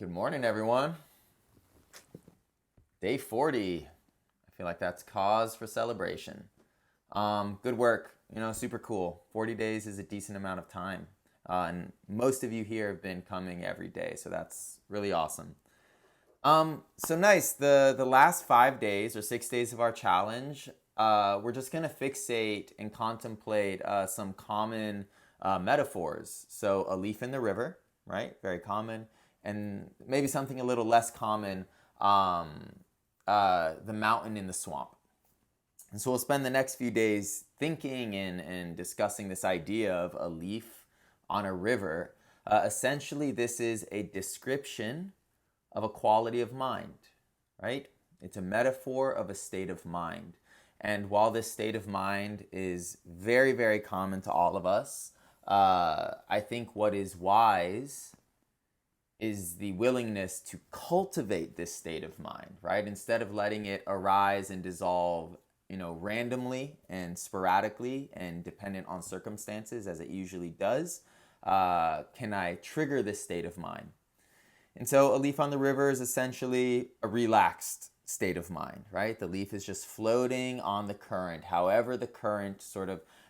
Good morning, everyone. Day 40. I feel like that's cause for celebration. Good work. Super cool. 40 days is a decent amount of time. And most of you here have been coming every day, so that's really awesome. So nice. The last 5 days or 6 days of our challenge, we're just gonna fixate and contemplate some common metaphors. So a leaf in the river, right? Very common, and maybe something a little less common, the mountain in the swamp. And so we'll spend the next few days thinking and discussing this idea of a leaf on a river. Essentially, this is a description of a quality of mind, right? It's a metaphor of a state of mind. And while this state of mind is very, very common to all of us, I think what is wise is the willingness to cultivate this state of mind, right? Instead of letting it arise and dissolve, randomly and sporadically and dependent on circumstances as it usually does, can I trigger this state of mind? And so a leaf on the river is essentially a relaxed state of mind, right? The leaf is just floating on the current, however the current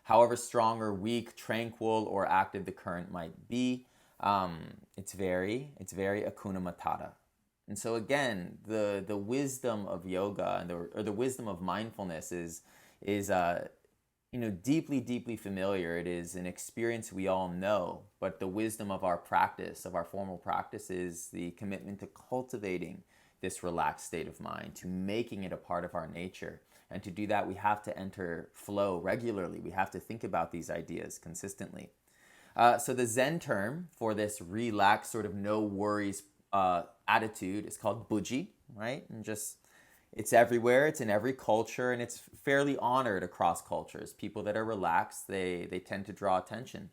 however strong or weak, tranquil or active the current might be. It's very Hakuna Matata. And so again, the wisdom of yoga or the wisdom of mindfulness is deeply familiar. It is an experience we all know, but the wisdom of our practice, of our formal practice, is the commitment to cultivating this relaxed state of mind, to making it a part of our nature. And to do that, we have to enter flow regularly. We have to think about these ideas consistently. So the Zen term for this relaxed, sort of no worries attitude is called Buji, right? And it's everywhere, it's in every culture, and it's fairly honored across cultures. People that are relaxed, they tend to draw attention.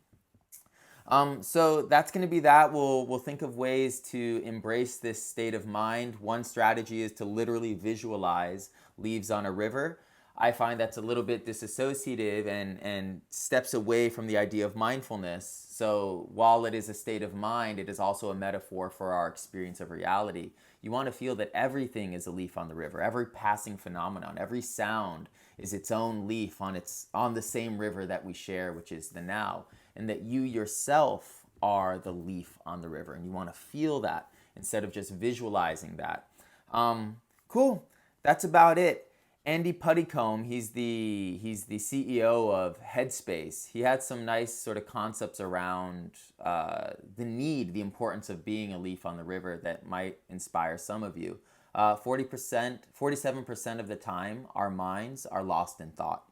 So that's going to be that. We'll think of ways to embrace this state of mind. One strategy is to literally visualize leaves on a river. I find that's a little bit disassociative and steps away from the idea of mindfulness. So while it is a state of mind, it is also a metaphor for our experience of reality. You want to feel that everything is a leaf on the river. Every passing phenomenon, every sound is its own leaf on the same river that we share, which is the now. And that you yourself are the leaf on the river. And you want to feel that instead of just visualizing that. Cool. That's about it. Abdy Puddicomb, he's the CEO of Headspace. He had some nice sort of concepts around the importance of being a leaf on the river that might inspire some of you. 47% of the time, our minds are lost in thought,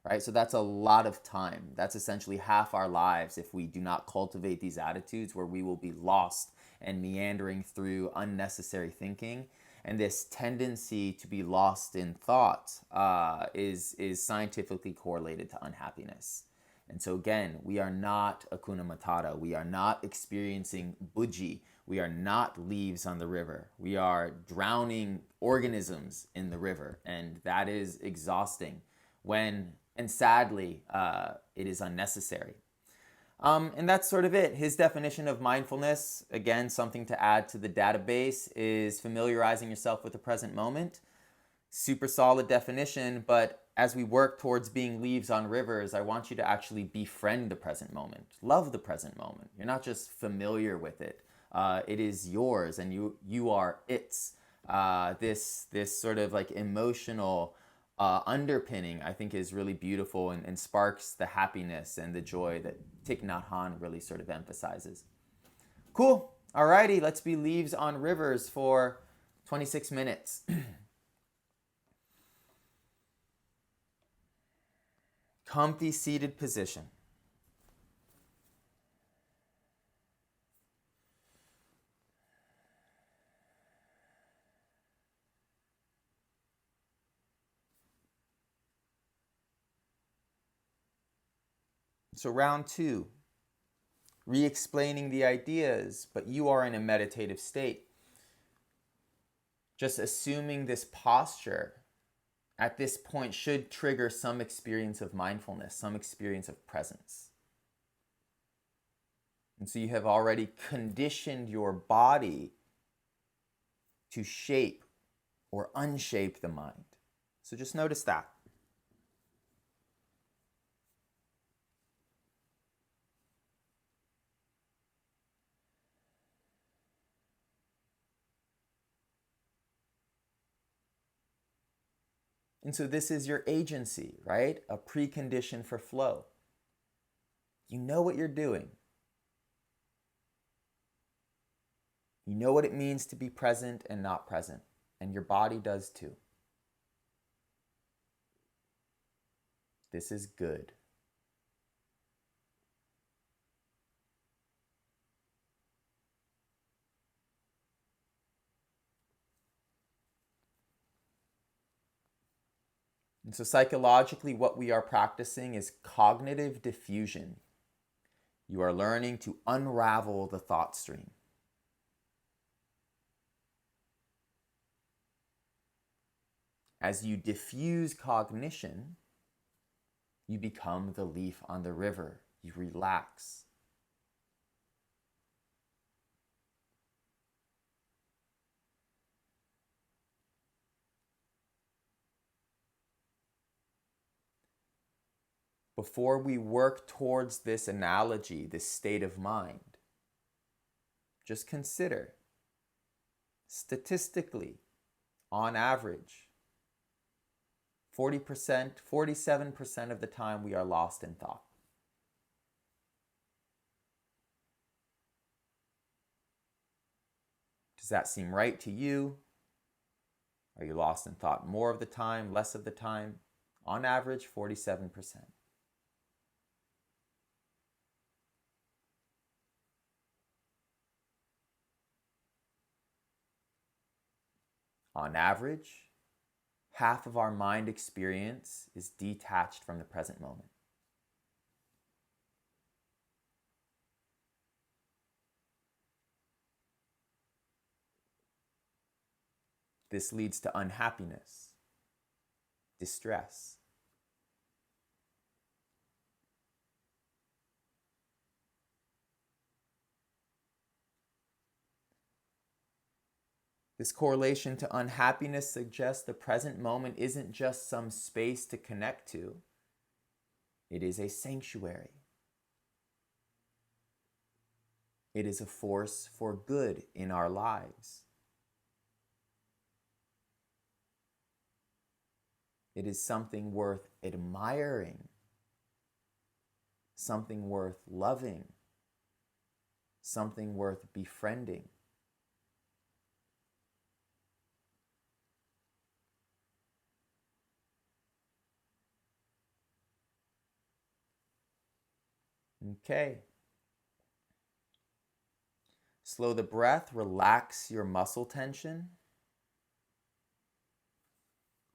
right? So that's a lot of time. That's essentially half our lives if we do not cultivate these attitudes where we will be lost and meandering through unnecessary thinking. And this tendency to be lost in thought is scientifically correlated to unhappiness. And so again, we are not Hakuna Matata. We are not experiencing Buji. We are not leaves on the river. We are drowning organisms in the river. And that is exhausting and sadly, it is unnecessary. And that's sort of it. His definition of mindfulness, again, something to add to the database, is familiarizing yourself with the present moment. Super solid definition, but as we work towards being leaves on rivers, I want you to actually befriend the present moment. Love the present moment. You're not just familiar with it. It is yours and you are its. This sort of like emotional underpinning, I think, is really beautiful and sparks the happiness and the joy that Thich Nhat Hanh really sort of emphasizes. Cool. Alrighty, let's be leaves on rivers for 26 minutes. Comfy seated position. So round 2, re-explaining the ideas, but you are in a meditative state. Just assuming this posture at this point should trigger some experience of mindfulness, some experience of presence. And so you have already conditioned your body to shape or unshape the mind. So just notice that. And so this is your agency, right? A precondition for flow. You know what you're doing. You know what it means to be present and not present. And your body does too. This is good. And so psychologically, what we are practicing is cognitive diffusion. You are learning to unravel the thought stream. As you diffuse cognition, you become the leaf on the river. You relax. Before we work towards this analogy, this state of mind, just consider, statistically, on average, 40%, 47% of the time we are lost in thought. Does that seem right to you? Are you lost in thought more of the time, less of the time? On average, 47%. On average, half of our mind experience is detached from the present moment. This leads to unhappiness, distress. This correlation to unhappiness suggests the present moment isn't just some space to connect to. It is a sanctuary. It is a force for good in our lives. It is something worth admiring, something worth loving, something worth befriending. Okay. Slow the breath, relax your muscle tension.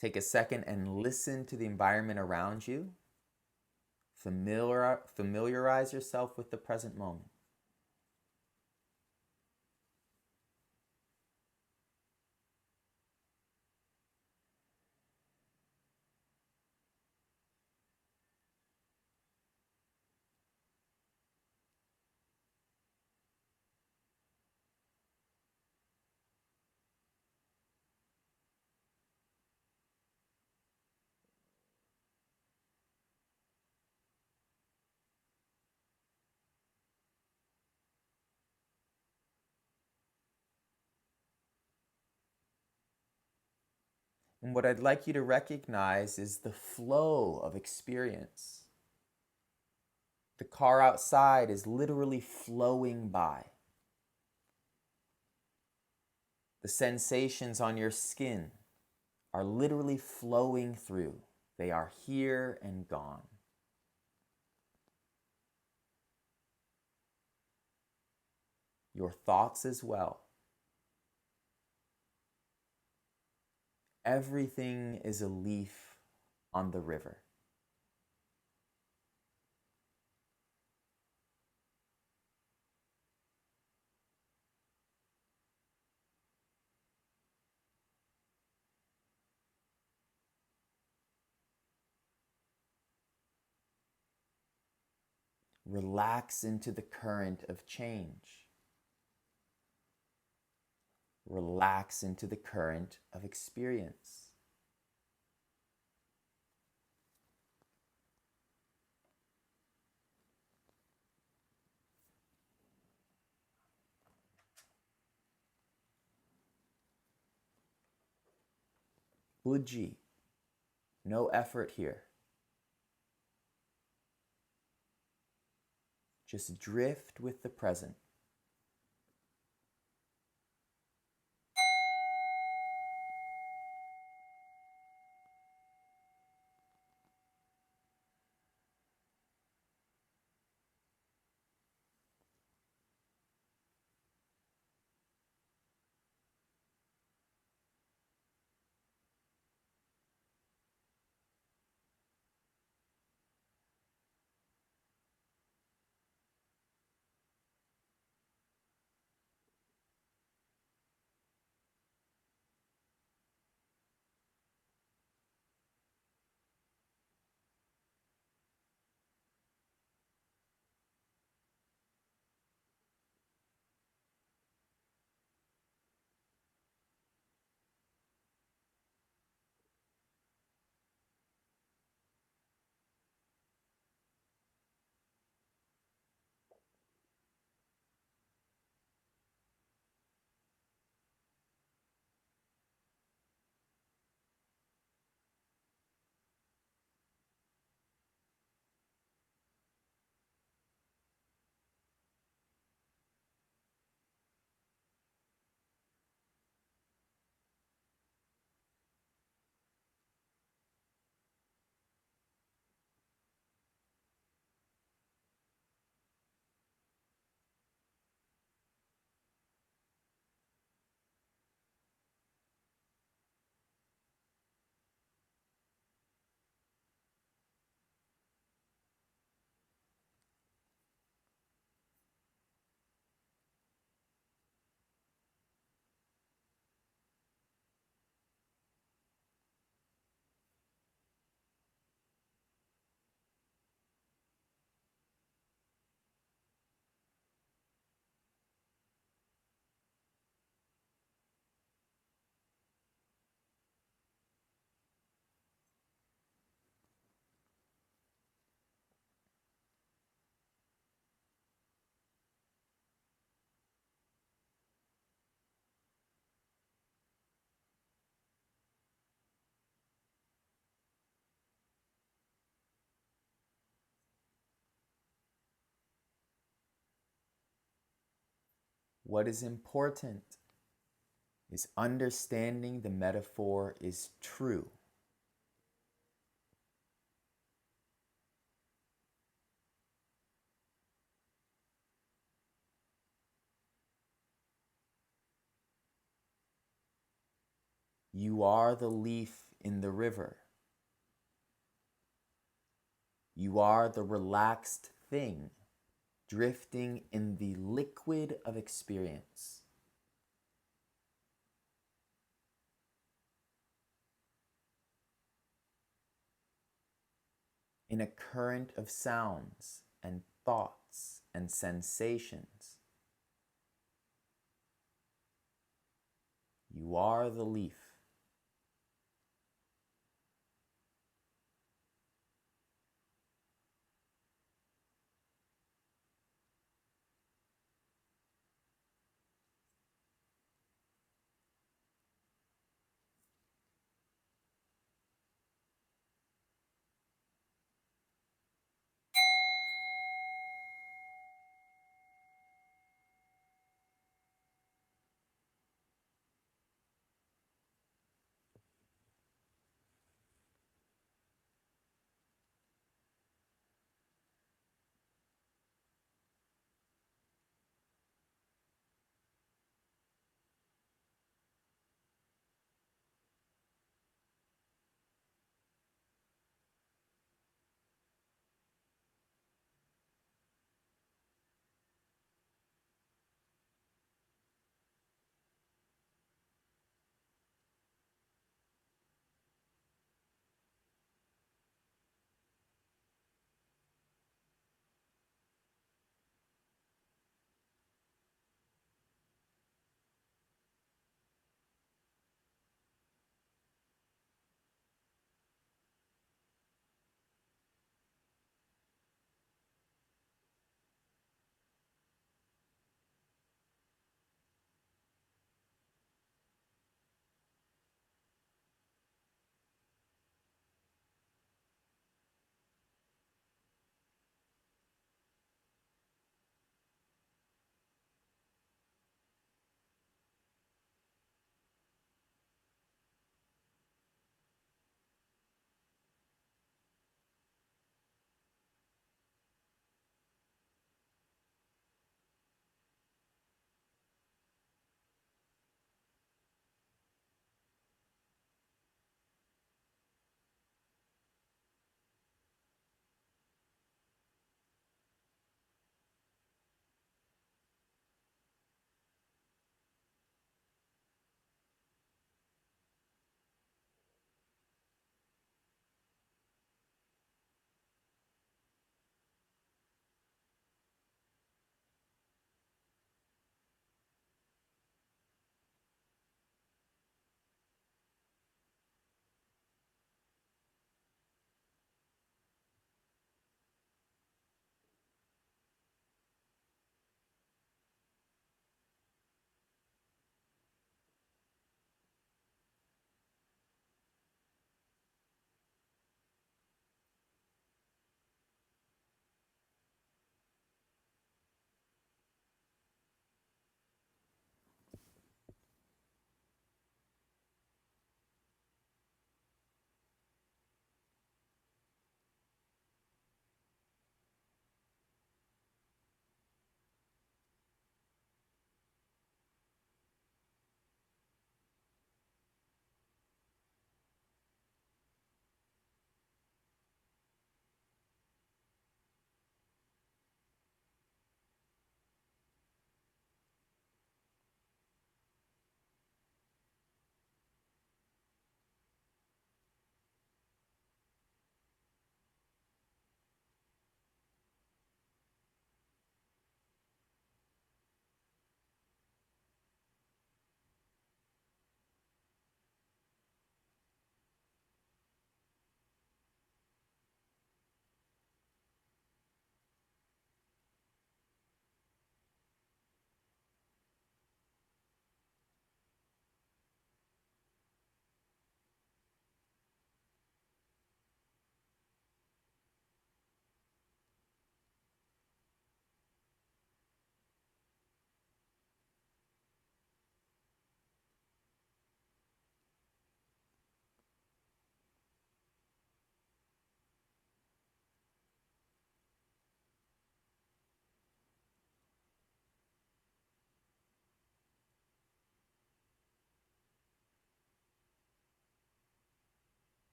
Take a second and listen to the environment around you. Familiarize yourself with the present moment. And what I'd like you to recognize is the flow of experience. The car outside is literally flowing by. The sensations on your skin are literally flowing through. They are here and gone. Your thoughts as well. Everything is a leaf on the river. Relax into the current of change. relax into the current of experience. Buji, no effort here. Just drift with the present. What is important is understanding the metaphor is true. You are the leaf in the river. You are the relaxed thing drifting in the liquid of experience. In a current of sounds and thoughts and sensations. You are the leaf.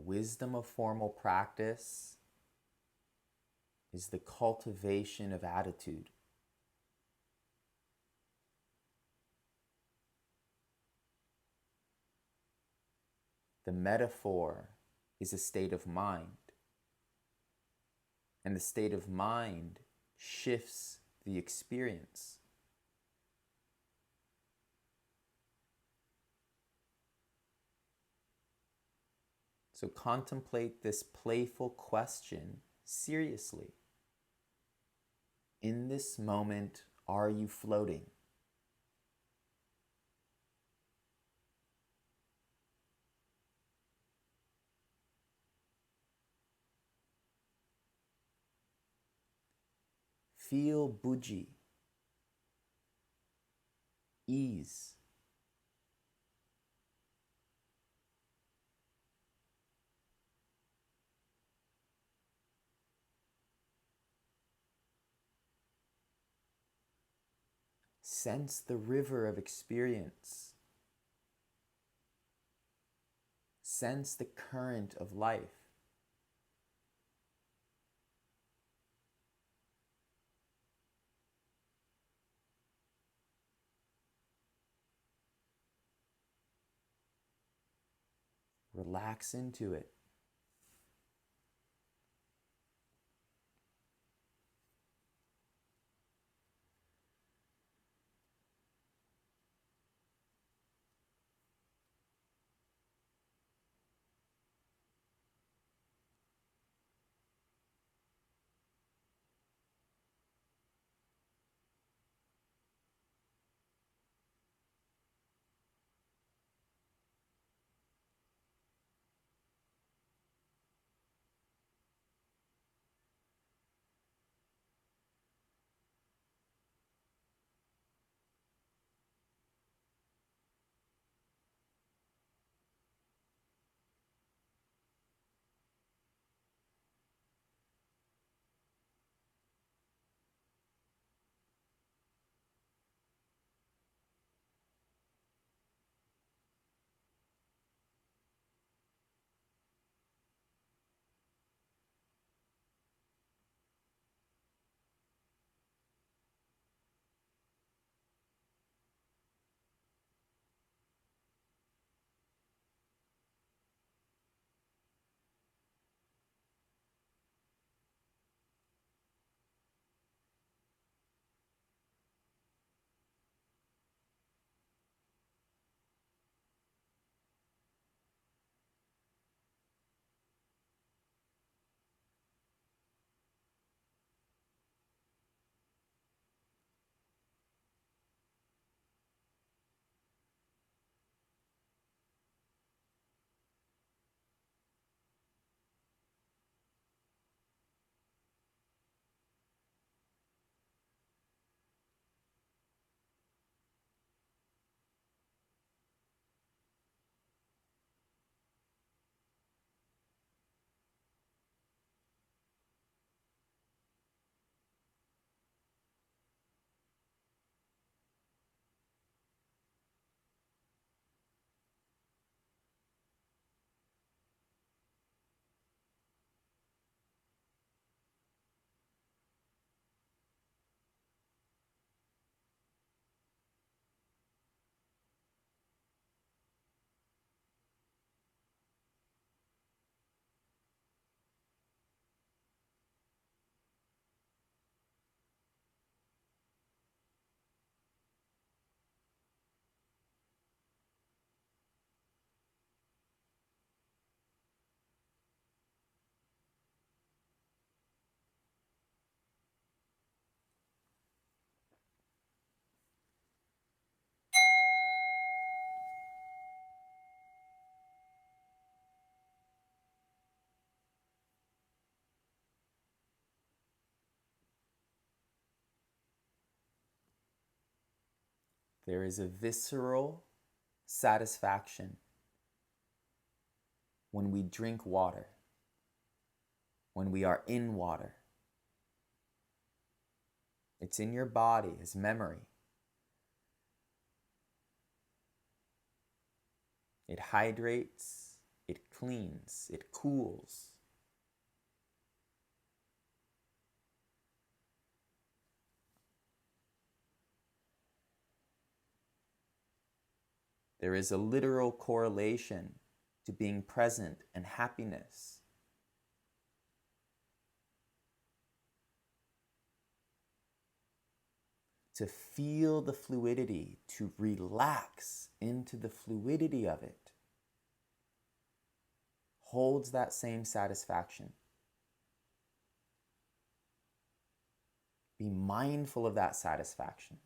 wisdom of formal practice is the cultivation of attitude. The metaphor is a state of mind, and the state of mind shifts the experience. So contemplate this playful question seriously. In this moment, are you floating? Feel Buji, ease. Sense the river of experience. Sense the current of life. Relax into it. There is a visceral satisfaction when we drink water, when we are in water. It's in your body as memory. It hydrates, it cleans, it cools. There is a literal correlation to being present and happiness. To feel the fluidity, to relax into the fluidity of it, holds that same satisfaction. Be mindful of that satisfaction.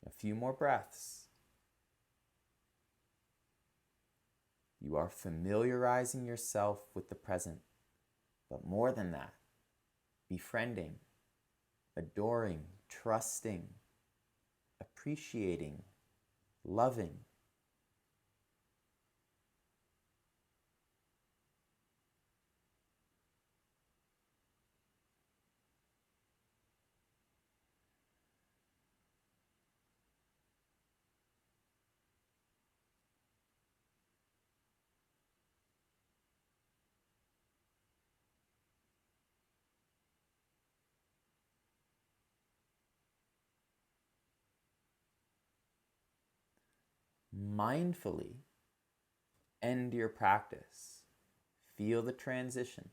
A few more breaths. You are familiarizing yourself with the present, but more than that, befriending, adoring, trusting, appreciating, loving. Mindfully end your practice. Feel the transition.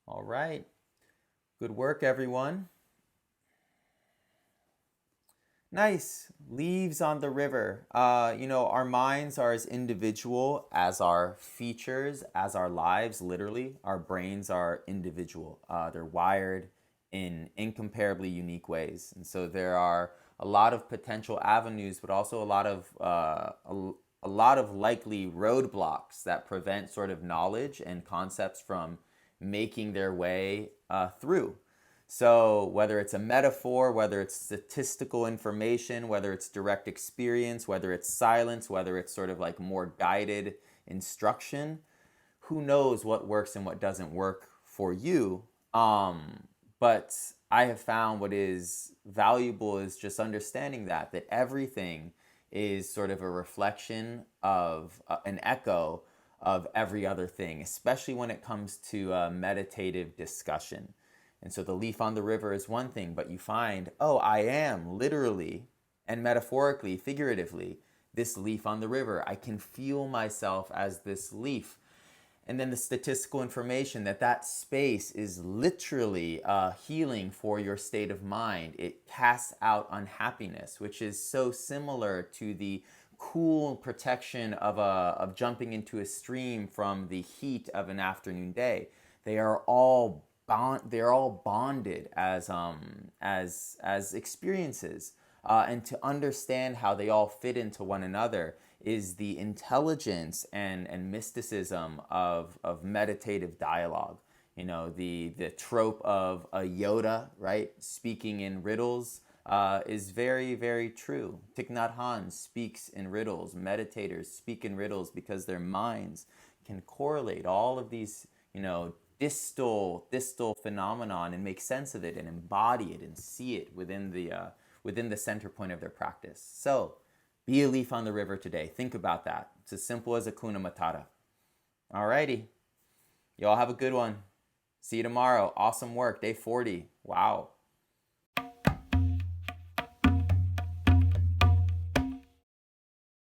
All right. Good work, everyone. Nice. Leaves on the river. Our minds are as individual as our features, as our lives, literally. Our brains are individual. They're wired in incomparably unique ways. And so there are a lot of potential avenues, but also a lot of likely roadblocks that prevent sort of knowledge and concepts from making their way through. So whether it's a metaphor, whether it's statistical information, whether it's direct experience, whether it's silence, whether it's sort of like more guided instruction, who knows what works and what doesn't work for you. But I have found what is valuable is just understanding that everything is sort of a reflection of an echo of every other thing, especially when it comes to meditative discussion. And so the leaf on the river is one thing, but you find, oh, I am literally and metaphorically, figuratively, this leaf on the river. I can feel myself as this leaf. And then the statistical information that space is literally healing for your state of mind. It casts out unhappiness, which is so similar to the cool protection of jumping into a stream from the heat of an afternoon day. They are all bonded as experiences, and to understand how they all fit into one another is the intelligence and mysticism of meditative dialogue. You know, the trope of a Yoda, right, speaking in riddles is very, very true. Thich Nhat Hanh speaks in riddles. Meditators speak in riddles because their minds can correlate all of these, distal phenomenon and make sense of it and embody it and see it within the center point of their practice. So, be a leaf on the river today. Think about that. It's as simple as Hakuna Matata. Alrighty. Y'all have a good one. See you tomorrow. Awesome work. Day 40. Wow.